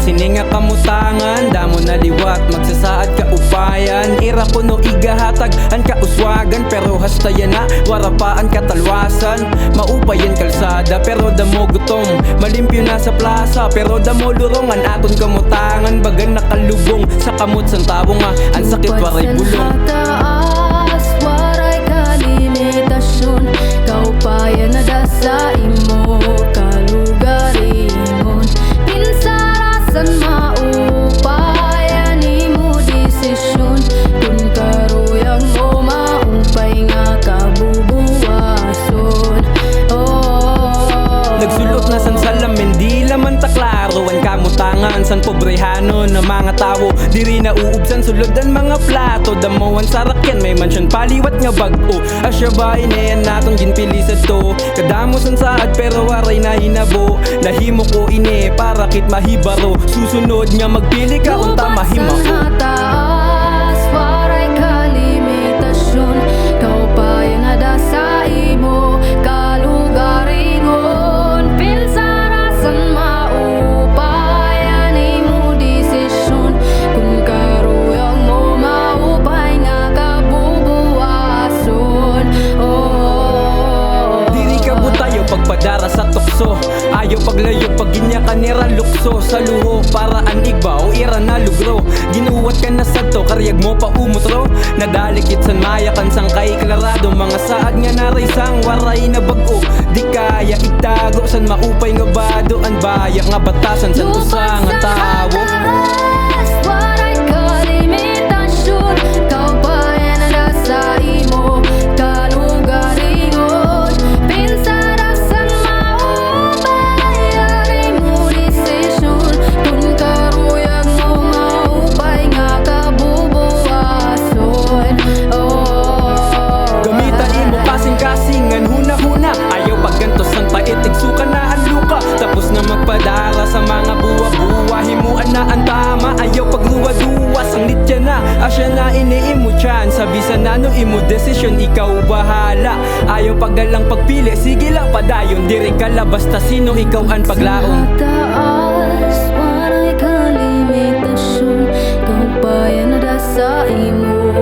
Sininga kamutangan, damo na liwat, magsasaad ka upayan. Ira ko no igahatag, an kauswagan, pero hastayan na, warapaan katalwasan. Maupayan kalsada, pero damo gutom, malimpyo na sa plaza, pero damo lurong. An aton kamutangan, bagan nakalubong, sa kamot sang tao nga, ang sakit waray bulong. Waray kalimitasyon, kaupayan na da sa imo kalugaringon. Pinsarasan maupayan imo desisyon, kung karuyang mo maupay nga kabubuwason. Nagsulot na san salamin, di laman taklaro ang kamutangan san pobrehano na mga tao. Diri na uubsan suludan mga plato, damuhan sa rakyan may mansyon paliwat nga bag-o. Asya ba inayan naton ginpili sa to, kadamo san saad pero waray na hinabo. Nahimo ko ine para kit mahibaro, susunod nga magpili ka unta mahimao. Waray kalimitasyon, kaupayan na da sa imo kalugaringon. Pinsarasan maupayan imo desisyon, kung karuyang mo maupay nga kabubuwason. Diri ka butayo pagpadara sa tukso, ayaw paglayo pag ginya kanira lukso. Sa luho para an igbaw ira na lugro, ginuwat ka na sa to karyag mo pa umutro. Nadalikit san mayakan sang kay klarado, mga saad nga naray sang waray na bag-o. Di kaya itago san maupay nga bado, an bayak nga batasan san usang nga tawo. Waray kalimitasyon, kaupayan na da sa imo kalugaringon. Pinsarasan maupayan imo desisyon, kung karuyang mo maupay nga kabubuwason. Gamita imo kasing-kasingan huna-huna, ayaw paggantos ang paitig suka na ang luka. Tapos na magpadara sa mga buwa-buwa, himuan na ang tama, ayaw pagluwa-duwas. Ang litya na, asya na iniimo chan, sabisan na no imo desisyon, ikaw bahala. Ayaw pagalang pagpili, sige lang padayon, diri ka la basta sino ikaw ang paglaong. Sa taas, waray kalimitasyon, kaupayan na da sa imo